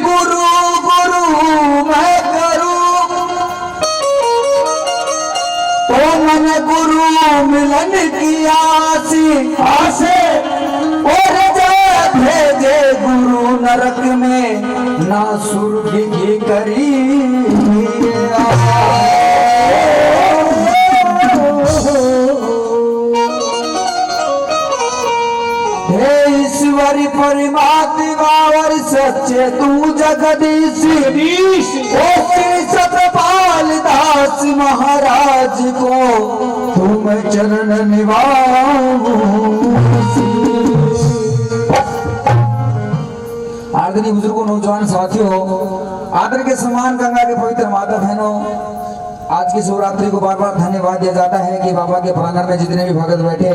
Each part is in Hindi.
गुरु गुरु मैं करूं तो मन गुरु मिलन की आसे और जय भेजे गुरु नरक में ना सुर्ग की करी ईश्वरी परमात्मा और सच्चे तू जगदीश सतपाल दास महाराज को तुम चरण निवाओ। आदरणीय बुजुर्गों, नौजवान साथियों, आदर के समान गंगा के पवित्र माता बहनों, आज की शिवरात्रि को बार बार धन्यवाद दिया जाता है कि बाबा के प्रांगण में जितने भी भगत बैठे,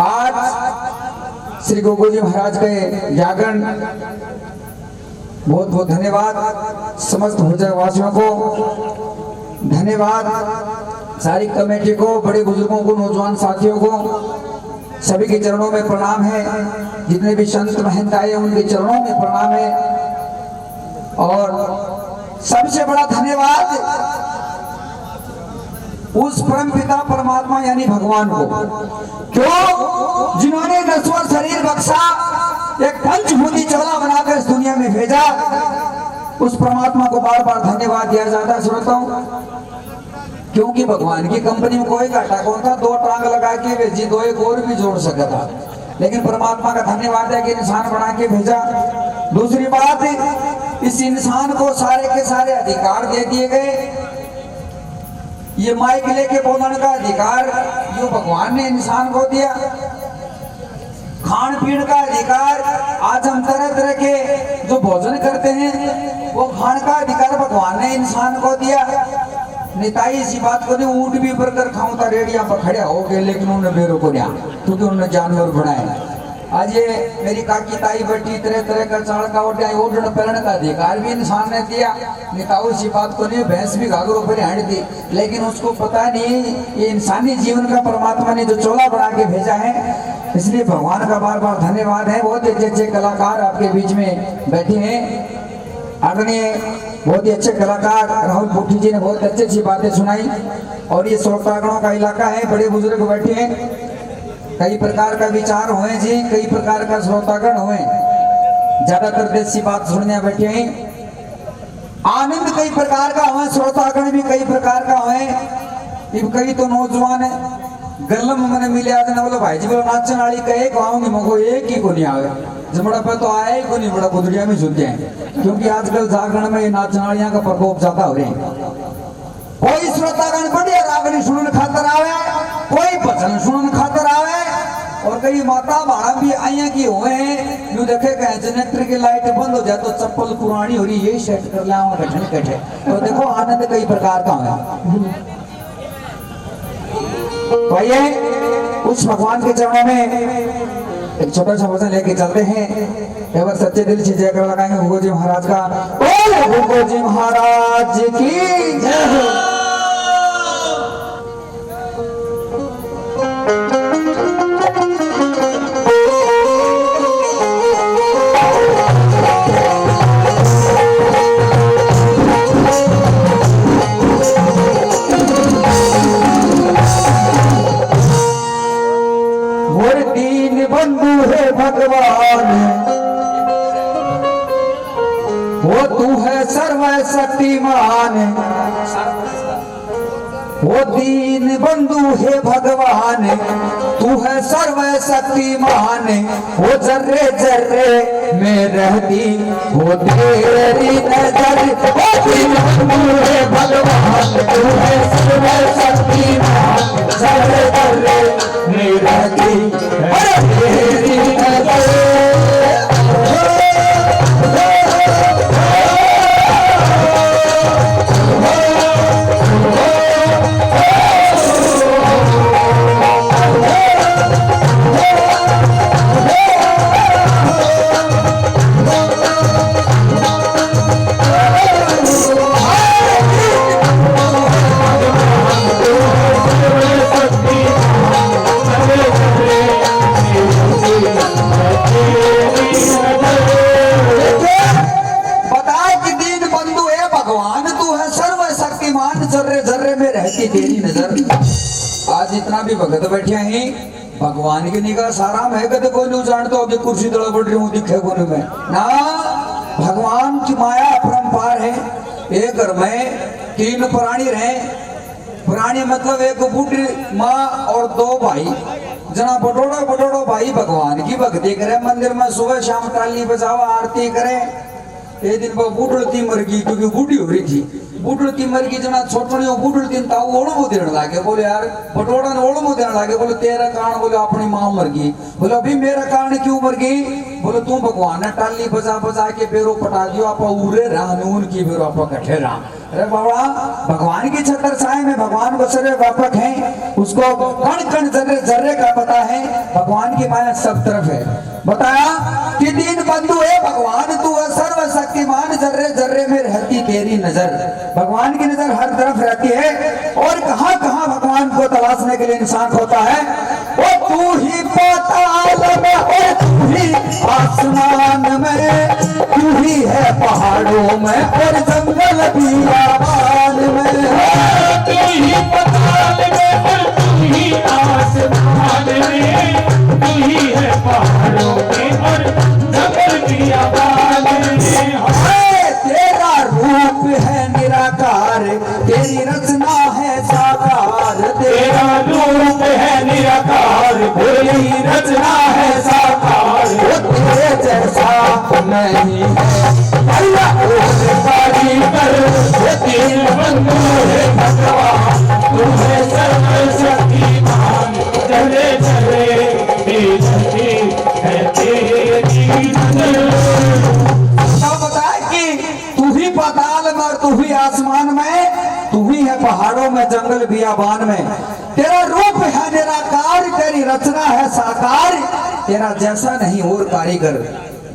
आज श्री गोकुल जी महाराज के जागरण, बहुत बहुत धन्यवाद। समस्त वासियों को धन्यवाद, सारी कमेटी को, बड़े बुजुर्गों को, नौजवान साथियों को, सभी के चरणों में प्रणाम है। जितने भी संत महंत आए उनके चरणों में प्रणाम है। और सबसे बड़ा धन्यवाद उस परम पिता परमात्मा यानी भगवान को, क्यों, जिन्होंने नश्वर शरीर बख्शा, एक पंचभूति चौला बनाकर इस दुनिया में भेजा। उस परमात्मा को बार बार धन्यवाद दिया जाता है श्रोताओं, क्योंकि भगवान की कंपनी में कोई घाटा कौन था, दो टांग लगा के भेजी, दो एक और भी जोड़ सका था, लेकिन परमात्मा का धन्यवाद है कि इंसान बना के भेजा। दूसरी बात, इस इंसान को सारे के सारे अधिकार दे दिए गए। ये माइक लेके बोलने का अधिकार जो भगवान ने इंसान को दिया, खान पीन का अधिकार, आज हम तरह तरह के जो भोजन करते हैं वो खान का अधिकार भगवान ने इंसान को दिया। निताई इसी बात को नहीं, ऊँट भी बरकर खाऊं था रेडिया पर खड़े हो गए, लेकिन उन्होंने बेरों को लिया क्योंकि उन्होंने जानवर बनाए। आज ये मेरी काकी ताई बेटी तरह तरह का चाड़ का ओढ़ने पहनने का अधिकार भी इंसान ने दिया। निताऊ इसी बात को नहीं, भैंस भी घाघरों पर हांड दी, लेकिन उसको पता नहीं ये इंसानी जीवन का परमात्मा ने जो चोला बना के भेजा है। इसलिए भगवान का बार बार धन्यवाद है। बहुत अच्छे अच्छे कलाकार आपके बीच में बैठे हैं। आदरणीय बहुत ही अच्छे कलाकार राहुल पोठी जी ने बहुत अच्छी अच्छी बातें सुनाई। और ये श्रोतागणों का इलाका है, बड़े बुजुर्ग बैठे हैं, कई प्रकार का विचार हुए जी, कई प्रकार का श्रोतागण हुए, ज्यादातर देसी बात सुनने बैठे हैं। आनंद कई प्रकार का हुए, श्रोतागण भी कई प्रकार का हुए। कई तो नौजवान है, गलम मैंने मिले आज ना बोलो भाई जी बोलो नाचन वाली कहे गाँव मको एक ही को नहीं आवे, जमड़ा पे तो आया ही को नहीं, बड़ा बुदड़िया में सुनते हैं, क्योंकि आजकल जागरण में नाचन वालियां का प्रकोप ज्यादा हो रहे हैं। कोई श्रोतागण बढ़िया रागनी सुनन खातर आवे, कोई भजन सुनन खातर आवे, और कई माता भाड़ा भी आइया की हुए हैं। यू देखे कहे जनरेटर की लाइट बंद हो जाए तो चप्पल पुरानी हो रही, ये सेट कर लिया बैठे, तो देखो आनंद कई प्रकार का है। तो आइए उस भगवान के चरणों में एक छोटा सा भजन लेके चलते हैं। एक बार सच्चे दिल से जयकार लगाएंगे भगो जी महाराज का। बोलो भगो जी महाराज की जय। बंधु है भगवान, वो तू है सर्वशक्तिमान, वो दीन बंधु है भगवान, तू है सर्वशक्तिमान, वो जर्रे जर्रे में रहती वो तेरी नजर, वो दीन बंधु है भगवान, तू है सर्वशक्तिमान, जर्रे जर्रे में रहती तेरी नजर। जर्रे जर्रे में रहती तेरी नजर। आज इतना भी भगत बैठे हैं भगवान की निगाह सारा मैं कदे कोई नहीं जानता अभी कुर्सी तला बढ़ रही हूँ दिखे को नहीं मैं ना। भगवान की माया अपरंपार है। एक घर में 3 प्राणी रहे। प्राणी मतलब एक बूढ़ी माँ और 2 भाई। जना बटोड़ो भाई भगवान की भक्ति करे, मंदिर में सुबह शाम ताली बजावा आरती करे। एक दिन वो बूढ़ी मर गई क्योंकि बूढ़ी हो रही थी। बूढ़ी मर गई जना छोटनी बूढ़ी ताऊ ओढ़मो देने लागे। बोले यार बटोड़ा ने ओढ़मो देने लागे। बोले तेरा कारण, बोले अपनी माँ मर गई। बोले अभी मेरा कारण क्यों मर गई? बोले तू भगवान ने टाली बजा बजा के बेरो पटा दियो आप उरे रानून की बेरो आप कठे राम। अरे बाबा भगवान की छतर छाए में भगवान बसरे व्यापक है। उसको कण कण जर्रे जर्रे का पता है। भगवान की माया सब तरफ है। बताया कि 3 बंधु है भगवान तू है सर्वशक्तिमान, जर्रे जर्रे में रहती तेरी नजर। भगवान की नजर हर तरफ रहती है। और कहां कहां भगवान को तलाशने के लिए इंसान होता है। वो तू ही पाताल में और तू ही आसमान में, तू ही है पहाड़ों में और जंगल बियाबान में। तू ही पाताल में और तू ही आसमान में, तू ही है पहाड़ों में और जंगल बियाबान में। तेरा रूप है निराकार, तेरी रचना है साकार। तेरा रूप है निराकार, तेरी रचना है साकार। तेरे जैसा नहीं है कारीगर, ये 3 बंधु है भगवान, तू है सर्वशक्तिमान, चले चले बेचती है तेरी नजर। बताया कि तू ही पाताल में और तू ही आसमान में, तू ही है पहाड़ों में जंगल बियाबान में। तेरा रूप है निराकार, तेरी रचना है साकार। तेरा जैसा नहीं और कारीगर।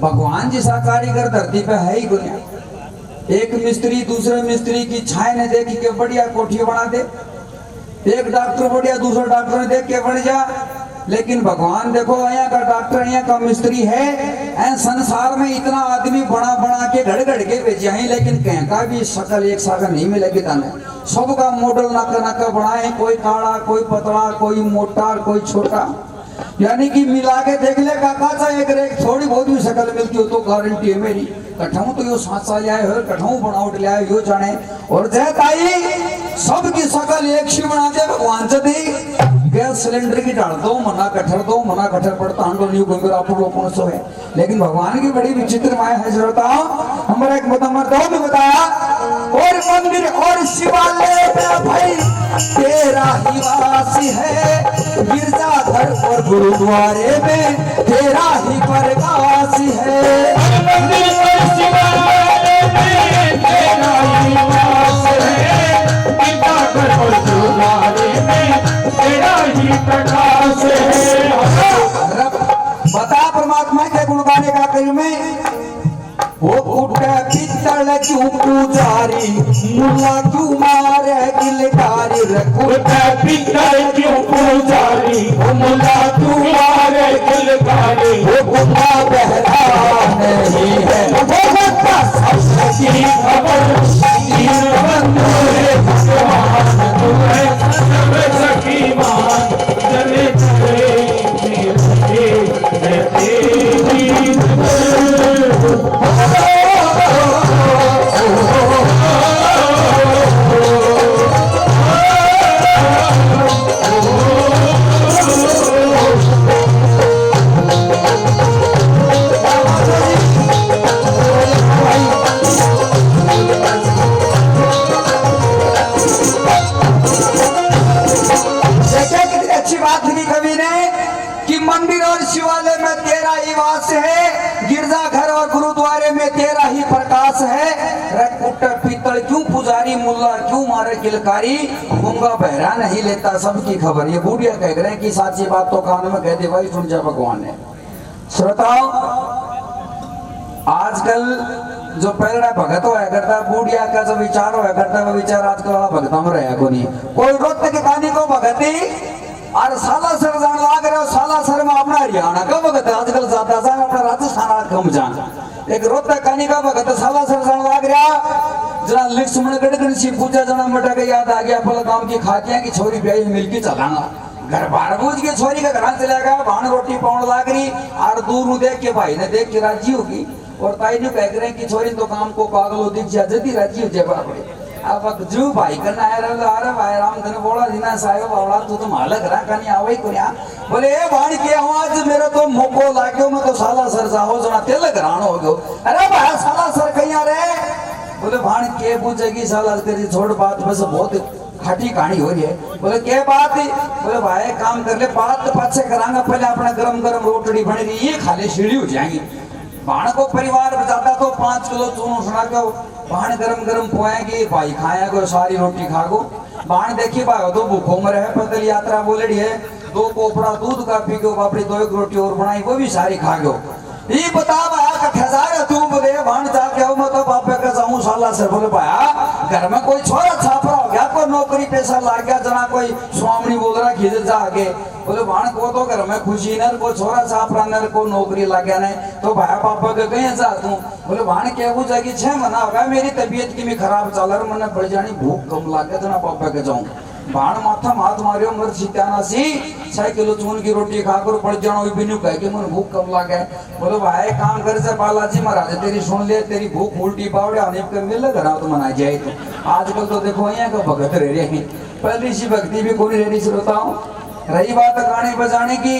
भगवान जैसा कारीगर धरती पे है ही कोई। एक मिस्त्री दूसरे मिस्त्री की छाया ने देख के बढ़िया कोठी बना दे। एक डॉक्टर बढ़िया दूसरा डॉक्टर ने देख के बढ़ जा। लेकिन भगवान देखो यहाँ का डॉक्टर यहाँ का मिस्त्री है। संसार में इतना आदमी बना बना के घड़ घड़ के भेजे हैं, लेकिन कहीं का भी शकल एक सागर नहीं मिलेगी ताने। सबका मॉडल नका नका बनाए, कोई काला कोई पतला कोई मोटा कोई छोटा। यानी कि मिला के देख ले काका एक रेख थोड़ी बहुत भी शकल मिलती हो तो गारंटी है मेरी। कठाऊ तो यो सांसा ले आए हो, कठाऊ बनावट ले आए यो जाने। और जय ताई सबकी शकल एक सी बना दे भगवान से दी। गैस सिलेंडर की डाल दो मना कठर पड़ता हम न्यू गंगर आप लोगों से है। लेकिन भगवान की बड़ी विचित्र माया है। जरूरता हमारा एक मर्दों में बताया और मंदिर और शिवालय में भाई तेरा ही वास है। गिरजाघर और गुरुद्वारे में तेरा ही प्रकाश है। मंदिर और शिवालय में तेरा ही वास है। गिरजाघर और गुरुद्वारे में तेरा ही प्रकाश है। बता परमात्मा के गुण गाने का कई में वो कुट पित्तल क्यों पुजारी, मुल्ला क्यों मारे गिलकारी। कुट पित्तल क्यों पुजारी, मुल्ला क्यों मारे गिलकारी। वो गुंडा बहरा नहीं है, वो बता सबकी खबर। 3 बंधु है भगवान, तू है सर्वशक्तिमान, चले चले बेचती है तेरी नजर। मंदिर और शिवालय में तेरा ही वास है। गिरजाघर और गुरुद्वारे में तेरा ही प्रकाश है। कुट पीतल क्यों पुजारी, मुल्ला क्यों मारे किलकारी। गूंगा बहरा नहीं लेता सबकी खबर। ये बूढ़िया कह रहे हैं कि साची बात तो कान में कह दे भाई सुन जा भगवान ने। श्रोताओ आजकल जो पहला भगत होया करता बूढ़िया का जो विचार होया करता वो विचार आजकल वाला भगता में रहा कोई रोत के कहानी को भगती और सालासर जान लाग रहे हो। सालासर में अपना हरियाणा का भगत आजकल ज्यादा सा अपना राजस्थान कम जान। एक रोहतक कहानी का भगत सालासर जान लाग रहा जना लक्ष्मण गढ़ सी पूजा जना मटा के याद आ गया पल काम की खातियां की छोरी ब्याही मिलके चलांगा घर बार बूझ के छोरी का घर चला गया भाण रोटी पाउन लाग रही और दूर देख के भाई ने देख के राजी होगी और ताई ने कह रहे कि छोरी तो काम को पागल दिख जा जल्दी राजी हो जाए बापड़े अब जो भाई करना है अरे भाई राम धन बोला दिना साहेब बावड़ा तू तो मालक रहा कनी आवई कोन्या बोले ए भाई के आवाज मेरे तो मोको लाग्यो मैं तो साला सर जाओ जना तेल घरानो हो गयो अरे भाई साला सर कहिया रे बोले भाण के पूछेगी साला तेरी छोड़ बात बस बहुत खाटी कहानी हो रही है बोले क्या बात है बोले भाई काम कर ले बात तो पाछे करांगा पहले अपना गरम गरम रोटड़ी बन रही ये खाली सीढ़ी हो जाएंगी भाण को परिवार ज्यादा तो 5 किलो चूनो सुना के भाण गरम गरम पोएगी भाई खाया को सारी रोटी खागो भाण देखी भाई तो भूखो मरे है पैदल यात्रा बोलेड़ी है 2 कोपड़ा दूध का पी गयो बापड़ी 2 रोटी और बनाई वो भी सारी खा गयो ये बता भाई कट्ठा जा तू बोले भाण जाके आओ मैं तो बापे का जाऊं साला से बोले भाई घर में कोई छोरा छापरा हो गया कोई नौकरी पैसा लाग गया जना कोई स्वामी बोल रहा खींच जा आगे बोले भाण को तो घर में खुशी न को छोरा छापरा न को नौकरी लाग गया नहीं तो भाई पापा के कहीं जा तू बोले भाण क्या वो जागी 6 महीना हो गया मेरी तबीयत की भी खराब चल रहा मैंने बढ़ जानी भूख कम लाग गया जना पापा के जाऊं भाण माथा हाथ मारियो मर सीताना सी 6 किलो चून की रोटी खाकर पड़ जानो बिनु कह के मन भूख कम लागे बोले भाई काम कर से बालाजी महाराज तेरी सुन ले तेरी भूख उल्टी पावड़े आने के मिल घर तो मना जाए तो आजकल तो देखो यहाँ का भगत रह रहे हैं पहली सी भक्ति भी कोई रह रही श्रोताओं रही बात गाने बजाने की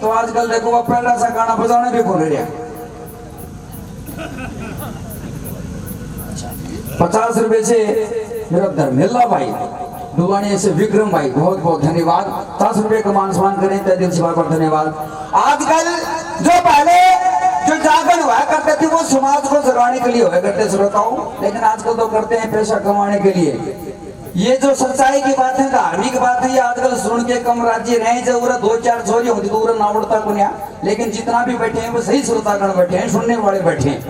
तो आजकल देखो पहला सा गाना बजाने भी कौन रहा 50 रुपए से मेरा धर्मेला भाई दुआनी से विक्रम भाई बहुत बहुत धन्यवाद 10 रुपए का मान सम्मान करें तय दिल से बार धन्यवाद आजकल जो पहले जो जागरण हुआ करते थे वो समाज को जगाने के लिए हुआ करते श्रोताओं लेकिन आजकल तो करते हैं पैसा कमाने के लिए ये जो सच्चाई की बात है धार्मिक बात है ये आजकल सुन के कम राज्य रहे जरूरत 2-4 छोरी होती तो ना उड़ता कुनिया लेकिन जितना भी बैठे हैं वो सही श्रोतागण बैठे हैं सुनने वाले बैठे हैं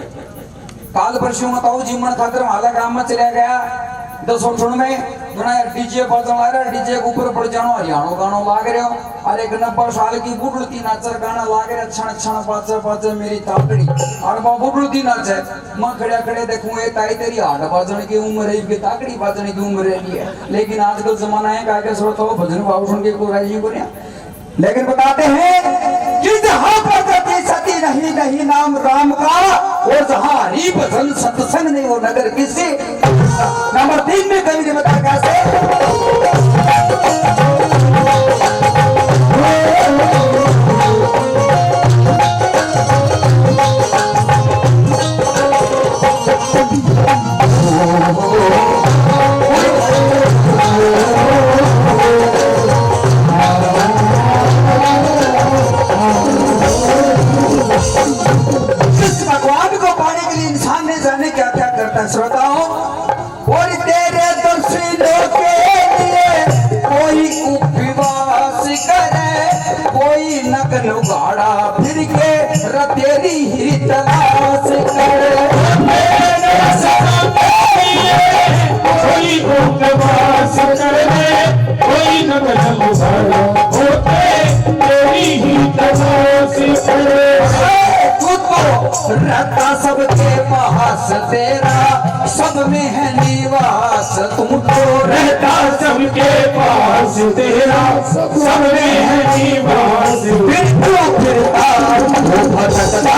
काल परसों बताओ जीवन खातर माला गांव में चला गया 200 में जना डीजे बजन आ रहा डीजे के ऊपर पड़ जानो हरियाणा गाना लाग रहे हो और एक 90 साल की बुढ़ती नाचर गाना लाग रहे क्षण क्षण पाचे मेरी ताकड़ी और वो बुढ़ती नाचे मैं खड़े खड़े देखूं ये ताई तेरी हाथ बाजने की उम्र है कि ताकड़ी बाजने की उम्र है लेकिन आजकल जमाना है काहे श्रोता हो भजन भाव सुन के कोई राजी को लेकिन बताते हैं कि जहां पर गति सती नहीं नाम राम का और जहां हरि भजन सत्संग नहीं वो नगर किसी नंबर 3 में कवि ने बताया कैसे श्रोताओं और तेरे दर्शनों के लिए कोई उपवास करे कोई नग्न उगाड़ा फिर के तेरी ही तलाश करे कोई उपवास करे कोई नग्न उगाड़ा तेरी ही तलाश करे रहता सबके पास तेरा सब में है निवास तुम तो रहता सबके पास तेरा सब में है निवास फिरता भटकता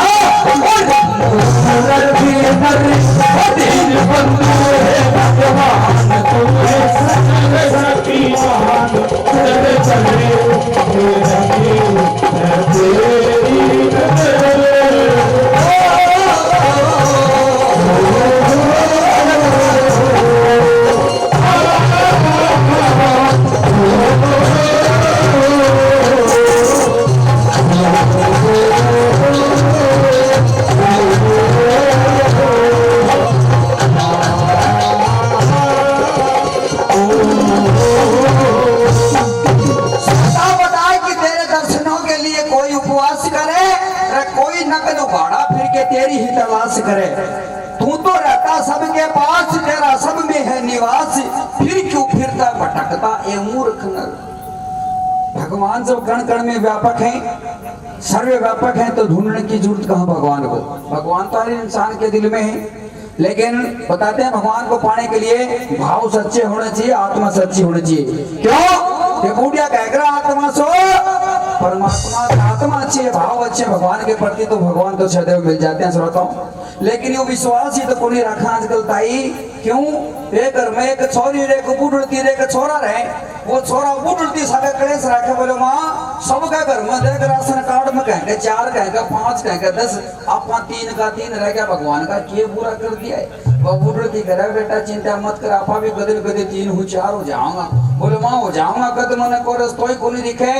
दिन बंधु है भगवान तुम्हें सकीमान चले तेरी तेरी ही तलाश करे तू तो रहता सबके पास तेरा सब में है निवास फिर क्यों फिरता भटकता ए मूर्ख नर भगवान जब कण कण में व्यापक है सर्व व्यापक है तो ढूंढने की जरूरत कहां भगवान को भगवान तो हर इंसान के दिल में है लेकिन बताते हैं भगवान को पाने के लिए भाव सच्चे होने चाहिए, आत्मा सच्ची होनी चाहिए। क्यों? ये बूढ़िया कह रहा आत्मा सो परमात्मा, आत्मा अच्छी है, भाव अच्छे भगवान के प्रति, तो भगवान तो सदैव मिल जाते हैं श्रोताओं। लेकिन ये विश्वास ही तो कोई रखा आजकल ताई। क्यों? एक घर में एक छोरी रे को बुढ़ती रे एक छोरा रहे, वो छोरा बुढ़ती सारे कलेश रखे, बोले माँ सबका घर में देख राशन कार्ड में कहेंगे 4 कहेंगे 5 कहेंगे 10, आप 3 का 3 रह गया, भगवान का ये बुरा कर दिया है। वो बुढ़ती करे बेटा चिंता मत कर, आपा भी गदे गदे 3 हो 4 हो जाऊंगा। बोले माँ हो जाऊंगा कद मैंने को रस्तोई को नहीं दिखे।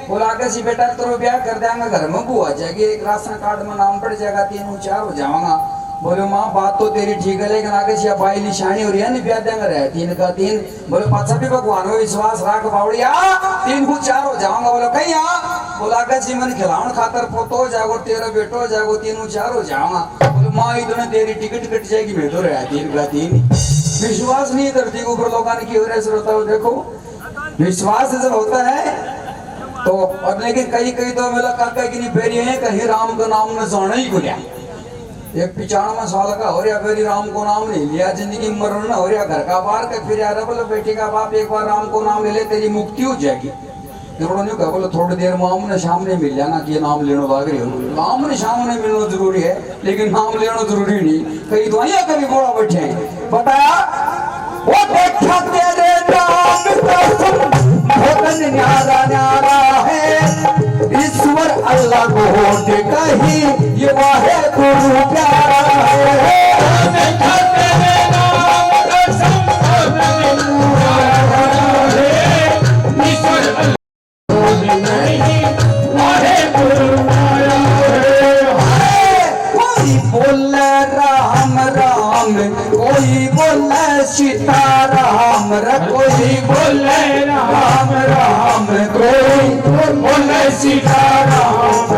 बोला आगे सी बेटा तो ब्याह कर देंगे, घर में बुआ जाएगी, एक राशन कार्ड में नाम पड़ जाएगा, 3 हो 4 हो जाऊंगा। बोले माँ बात तो तेरी ठीक है, लेकिन आगे से बाई निशानी हो रही है, नहीं ब्याह देंगे रहे 3 का 3। बोले पाछा भी भगवान में विश्वास रख बावड़िया, 3 को 4 हो जाऊंगा। बोलो कहीं बोला आगे सी मन खिलावन खातर पोतो हो जाओ, तेरा बेटो हो जाओ, 3 को 4 हो जाऊंगा। बोले माँ इतने तेरी टिकट कट जाएगी, मैं तो रहा 3 का 3। विश्वास नहीं धरती के ऊपर लोगों की हो रहा श्रोता हो। देखो विश्वास जब होता है तो, और लेकिन कई कई तो मेरा काका की नहीं फेरी है, कहीं राम का नाम न जाना ही गुलिया। एक 95 साल का हो रहा, फिर राम को नाम नहीं लिया, जिंदगी मरण न हो रहा, घर का बाहर का फिर यार बोले बेटे का बाप एक बार राम को नाम ले ले, तेरी मुक्ति हो जाएगी। बोले थोड़ी देर में आमने सामने मिल जाना कि नाम लेना लाग रही हो। आमने सामने मिलना जरूरी है, लेकिन नाम लेना जरूरी नहीं। कई दवाइयां कभी बोला बैठे हैं, बताया वो देखा तेरे नाम भगन न्यारा न्यारा है, ईश्वर अल्लाह को कही ये वाहे गुरु प्यारा है। देखा तेरे नाम कसम भगन न्यारा है, ईश्वर अल्लाह नहीं वाहे गुरु प्यारा है। कोई बोले राम राम, कोई बोले सीताराम, कोई बोले राम राम राम, कोई बोले सीताराम,